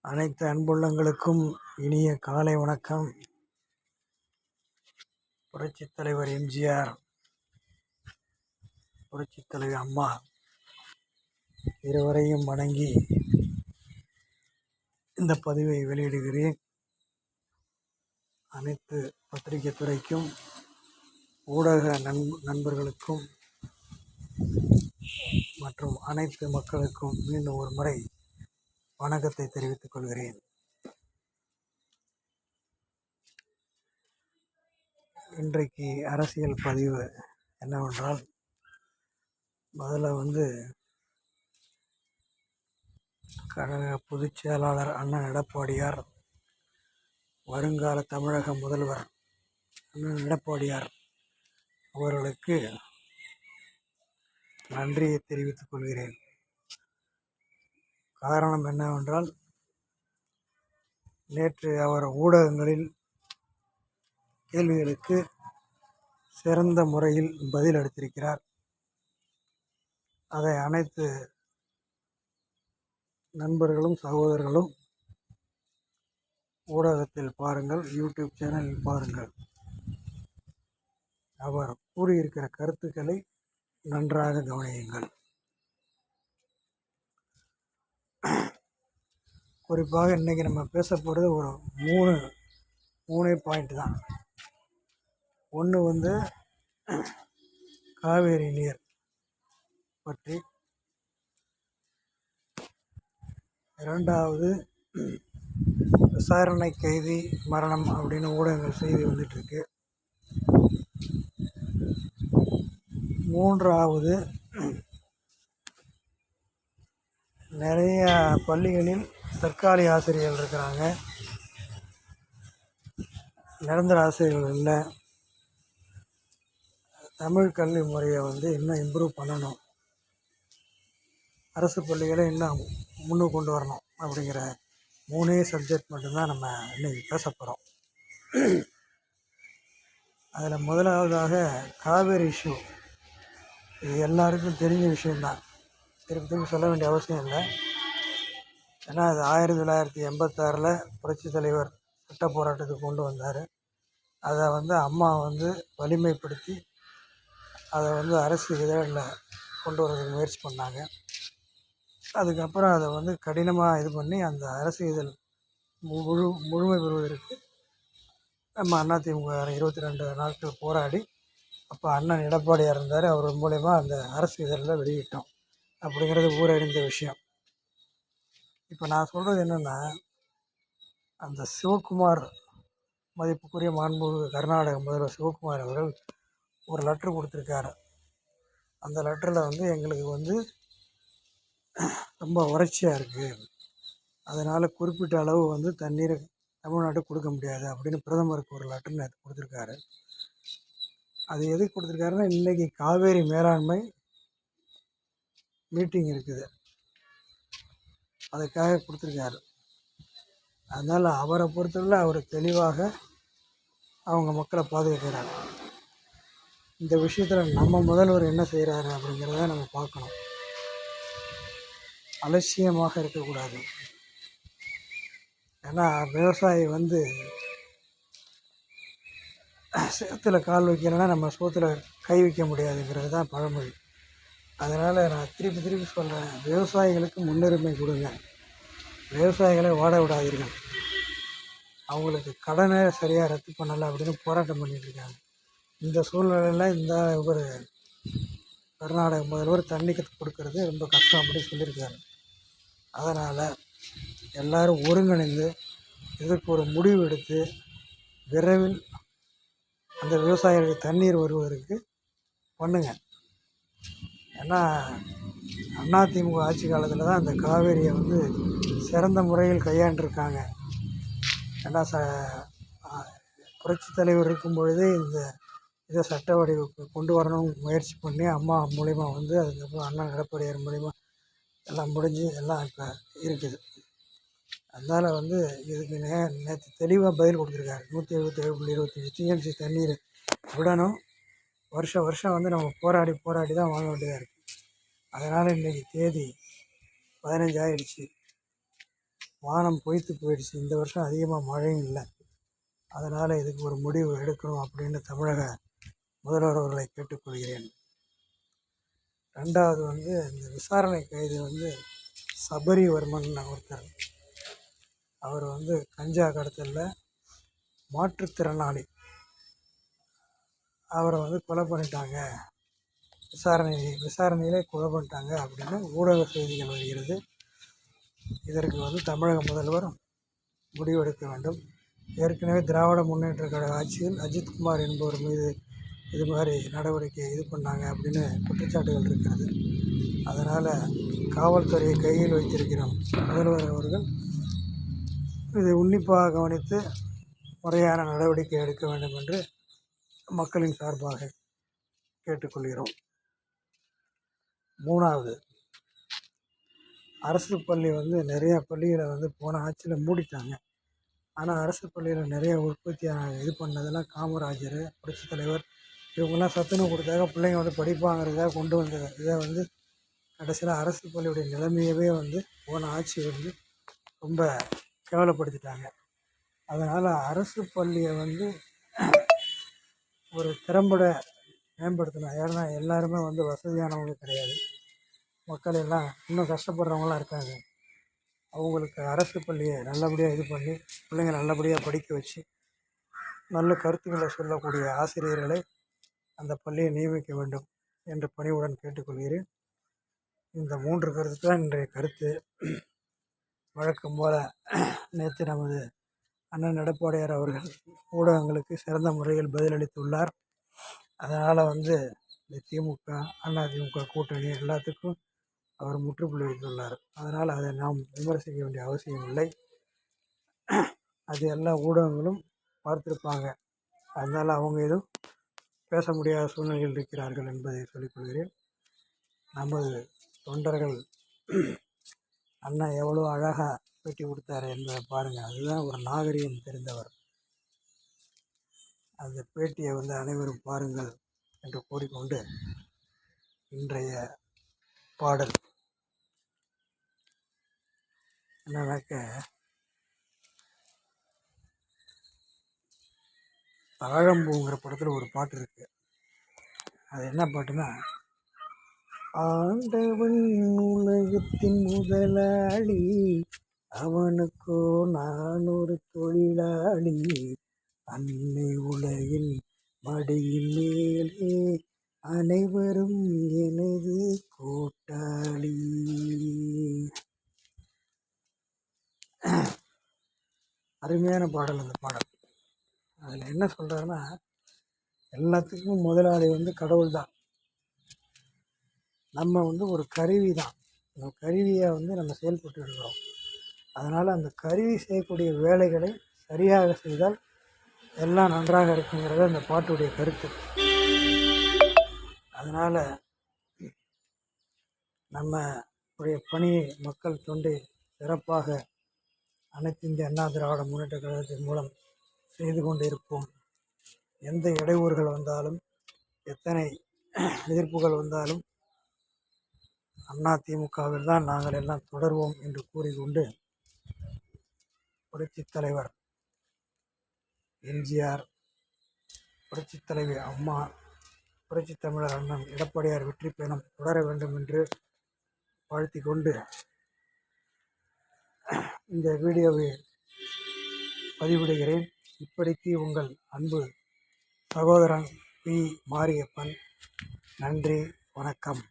அனைத்து அன்புள்ளங்களுக்கும் இனிய காலை வணக்கம். புரட்சித் தலைவர் எம்ஜிஆர், புரட்சித் தலைவர் அம்மா இருவரையும் வணங்கி இந்த பதிவை வெளியிடுகிறேன். அனைத்து பத்திரிகை துறைக்கும் ஊடக நண்பர்களுக்கும் மற்றும் அனைத்து மக்களுக்கும் மீண்டும் ஒரு முறை வணக்கத்தை தெரிவித்துக் கொள்கிறேன். இன்றைக்கு அரசியல் பதிவு என்னவென்றால், முதல்ல கழக பொதுச் செயலாளர் அண்ணன் எடப்பாடியார், வருங்கால தமிழக முதல்வர் அண்ணன் எடப்பாடியார் அவர்களுக்கு நன்றியை தெரிவித்துக் கொள்கிறேன். காரணம் என்னவென்றால், நேற்று அவர் ஊடகங்களில் கேள்விகளுக்கு சிறந்த முறையில் பதில் அளித்திருக்கிறார். அதை அனைத்து நண்பர்களும் சகோதரர்களும் ஊடகத்தில் பாருங்கள், யூடியூப் சேனலில் பாருங்கள். அவர் கூறியிருக்கிற கருத்துக்களை நன்றாக கவனியுங்கள். குறிப்பாக இன்றைக்கி நம்ம பேச போகிறது ஒரு மூணே பாயிண்ட் தான். ஒன்று காவேரி நீர் பற்றி, இரண்டாவது விசாரணை கைதி மரணம் அப்படின்னு ஊடகங்கள் செய்தி வந்துட்டுருக்கு. மூன்றாவது, நிறைய பள்ளிகளில் தற்காலிக ஆசிரியர்கள் இருக்கிறாங்க, நிரந்தர ஆசிரியர்கள் இல்லை. தமிழ் கல்வி முறையை இன்னும் இம்ப்ரூவ் பண்ணணும், அரசு பள்ளிகளை இன்னும் முன்னுக்கு கொண்டு வரணும் அப்படிங்கிற 3 சப்ஜெக்ட் மட்டும்தான் நம்ம இன்றைக்கி பேச போகிறோம். அதில் முதலாவதாக காவேரி இஷ்யூ. இது எல்லாருக்கும் தெரிஞ்ச விஷயந்தான், திருப்பி சொல்ல வேண்டிய அவசியம் இல்லை. ஏன்னா அது 1986 புரட்சி தலைவர் சட்ட போராட்டத்துக்கு கொண்டு வந்தார். அதை அம்மா வலிமைப்படுத்தி அதை அரசு இதழில் கொண்டு வரதுக்கு முயற்சி பண்ணாங்க. அதுக்கப்புறம் அதை கடினமாக இது பண்ணி அந்த அரசு இதழ் முழுமை பெறுவதற்கு நம்ம அதிமுக 22 நாட்கள் போராடி, அப்போ அண்ணன் எடப்பாடியார் இருந்தார், அவர் மூலயமா அந்த அரசு இதழில் வெளியிட்டோம் அப்படிங்கிறது ஊரறிந்த விஷயம். இப்போ நான் சொல்கிறது என்னென்னா, அந்த சிவகுமார், மதிப்புக்குரிய மாண்புமிகு கர்நாடக முதல்வர் சிவகுமார் அவர்கள் ஒரு லெட்ரு கொடுத்துருக்காரு. அந்த லெட்டரில் எங்களுக்கு ரொம்ப வறட்சியாக இருக்குது, அதனால் குறிப்பிட்ட அளவு தண்ணீர் தமிழ்நாட்டுக்கு கொடுக்க முடியாது அப்படின்னு பிரதமருக்கு ஒரு லெட்டர் நேற்று கொடுத்துருக்காரு. அது எதுக்கு கொடுத்துருக்காருன்னா, இன்றைக்கி காவேரி மேலாண்மை மீட்டிங் இருக்குது, அதுக்காக கொடுத்துருக்காரு. அதனால் அவரை பொறுத்தவரை அவர் தெளிவாக அவங்க மக்களை பாதுகாக்கிறார். இந்த விஷயத்தில் நம்ம முதல்வர் என்ன செய்கிறாரு அப்படிங்கிறத நம்ம பார்க்கணும். அலட்சியமாக இருக்கக்கூடாது. ஏன்னா விவசாயி சேத்துல கால் வைக்கலைன்னா நம்ம சோத்தில் கை வைக்க முடியாதுங்கிறது தான் பழமொழி. அதனால் நான் திருப்பி சொல்கிறேன், விவசாயிகளுக்கு முன்னுரிமை கொடுங்க, விவசாயிகளை வாட விடாதீர்கள். அவங்களுக்கு கடனை சரியாக ரத்து பண்ணலை அப்படின்னு போராட்டம் பண்ணிகிட்டு இருக்காங்க. இந்த சூழ்நிலையில் இந்த ஒரு கர்நாடக முதல்வர் தண்ணி கொடுக்கறது ரொம்ப கஷ்டம் அப்படின்னு சொல்லியிருக்காரு. அதனால் எல்லோரும் ஒருங்கிணைந்து இதற்கு ஒரு முடிவு எடுத்து விரைவில் அந்த விவசாயிகளுக்கு தண்ணீர் வருவதற்கு பண்ணுங்க. ஏன்னா அதிமுக ஆட்சி காலத்தில் தான் அந்த காவேரியை சிறந்த முறையில் கையாண்டிருக்காங்க. ஏன்னா புரட்சி தலைவர் இருக்கும் பொழுதே இதை சட்ட வடிவுக்கு கொண்டு வரணும் முயற்சி பண்ணி அம்மா மூலிமா அதுக்கப்புறம் அண்ணன் எடப்பாடியார் மூலிமா எல்லாம் முடிஞ்சு எல்லாம் இப்போ இருக்குது. அதனால் இதுக்கு நேற்று தெளிவாக பதில் கொடுத்துருக்காரு. 177.25 டிஎம்சி தண்ணீர் விடணும். வருஷம் நம்ம போராடி தான் வாங்க வேண்டியதாக இருக்குது. அதனால் இன்றைக்கி தேதி 15 ஆகிடுச்சு. வானம் பொய்த்து போயிடுச்சு. இந்த வருஷம் அதிகமாக மழையும் இல்லை. அதனால் இதுக்கு ஒரு முடிவு எடுக்கணும் அப்படின்னு தமிழக முதல்வர் அவர்களை கேட்டுக்கொள்கிறேன். ரெண்டாவது இந்த விசாரணை கைது சபரிவர்மன் ஒருத்தர். அவர் கஞ்சா கடத்தலில் மாற்றுத்திறனாளி. அவரை கொலை பண்ணிட்டாங்க, விசாரணையிலே கொலை பண்ணிட்டாங்க அப்படின்னு ஊடக செய்திகள் வருகிறது. இதற்கு தமிழக முதல்வர் முடிவெடுக்க வேண்டும். ஏற்கனவே திராவிட முன்னேற்ற கழக ஆட்சியில் அஜித்குமார் என்பவர் மீது இது மாதிரி நடவடிக்கை பண்ணாங்க அப்படின்னு குற்றச்சாட்டுகள் இருக்கிறது. அதனால் காவல்துறையை கையில் வைத்திருக்கிறோம். முதல்வர் அவர்கள் இதை உன்னிப்பாக கவனித்து முறையான நடவடிக்கை எடுக்க வேண்டும் என்று மக்களின் சார்பாக கேட்டுக்கொள்கிறோம். மூணாவது, அரசு பள்ளி நிறையா பள்ளிகளை போன ஆட்சியில் மூடிட்டாங்க. ஆனால் அரசு பள்ளியில் நிறைய உற்பத்தியாக பண்ணதெல்லாம் காமராஜர், புரட்சித் தலைவர் இவங்கெல்லாம் சத்துணவு கொடுத்தாங்க, பிள்ளைங்க படிப்பாங்கிறதாக கொண்டு வந்த இதை கடைசியில் அரசு பள்ளியுடைய நிலைமையவே போன ஆட்சி ரொம்ப கேவலப்படுத்திட்டாங்க. அதனால் அரசு பள்ளியை ஒரு திறம்பட மேம்படுத்தணும். ஏன்னா எல்லாருமே வசதியானவங்க கிடையாது. மக்கள் எல்லாம் இன்னும் கஷ்டப்படுறவங்களாம் இருக்காங்க. அவங்களுக்கு அரசு பள்ளியை நல்லபடியாக பண்ணி பிள்ளைங்க நல்லபடியாக படிக்க வச்சு நல்ல கருத்துக்களை சொல்லக்கூடிய ஆசிரியர்களை அந்த பள்ளியை நியமிக்க வேண்டும் என்று பணிவுடன் கேட்டுக்கொள்கிறேன். இந்த 3 கருத்து தான் இன்றைய கருத்து. வழக்கம் போல் நேற்று நமது அண்ணன் எடப்பாடியார் அவர்கள் ஊடகங்களுக்கு சிறந்த முறையில் பதிலளித்துள்ளார். அதனால் இந்த திமுக, அதிமுக கூட்டணி எல்லாத்துக்கும் அவர் முற்றுப்புள்ளி வைத்துள்ளார். அதனால் அதை நாம் விமர்சிக்க வேண்டிய அவசியம் இல்லை. அது எல்லா ஊடகங்களும் பார்த்துருப்பாங்க. அதனால் அவங்க எதுவும் பேச முடியாத சூழ்நிலையில் இருக்கிறார்கள் என்பதை சொல்லிக்கொள்கிறேன். நமது தொண்டர்கள் அண்ணா எவ்வளோ அழகாக பேட்டி கொடுத்தாரு என்பதை பாருங்கள். அதுதான் ஒரு நாகரிகம் தெரிந்தவர். அந்த பேட்டியை அனைவரும் பாருங்கள் என்று கூறிக்கொண்டு இன்றைய பாடல் என்னன்னாக்க, தாழம்பூங்கிற படத்தில் ஒரு பாட்டு இருக்குது. அது என்ன பாட்டுன்னா, ஆண்டவன் உலகத்தின் முதலாளி, அவனுக்கோ நான் ஒரு தொழிலாளி, அன்னை உலகின் மடியின் மேலே அனைவரும் எனது கூட்டாளி. அருமையான பாடல் அந்த பாடல். அதில் என்ன சொல்கிறாருன்னா, எல்லாத்துக்கும் முதலாளி கடவுள் தான். நம்ம ஒரு கருவி தான். அந்த கருவியை நம்ம செயல்பட்டு இருக்கிறோம். அதனால் அந்த கருவி செய்யக்கூடிய வேலைகளை சரியாக செய்தால் எல்லாம் நன்றாக இருக்குங்கிறது அந்த பாட்டுடைய கருத்து. அதனால் நம்முடைய பணியை, மக்கள் தொண்டை சிறப்பாக அனைத்து இந்திய அண்ணா திராவிட முன்னேற்ற கழகத்தின் மூலம் செய்து கொண்டு இருப்போம். எந்த இடையூறுகள் வந்தாலும், எத்தனை எதிர்ப்புகள் வந்தாலும் அதிமுகவில் தான் நாங்கள் எல்லாம் தொடர்வோம் என்று கூறிக்கொண்டு, புரட்சித் தலைவர் எம்ஜிஆர், புரட்சித் தலைவி அம்மா, புரட்சித் தமிழர் அண்ணன் எடப்பாடியார் வெற்றி பயணம் தொடர வேண்டும் என்று வாழ்த்தி கொண்டு இந்த வீடியோவை பதிவிடுகிறேன். இப்படிக்கு உங்கள் அன்பு சகோதரன் பி. மாரியப்பன். நன்றி, வணக்கம்.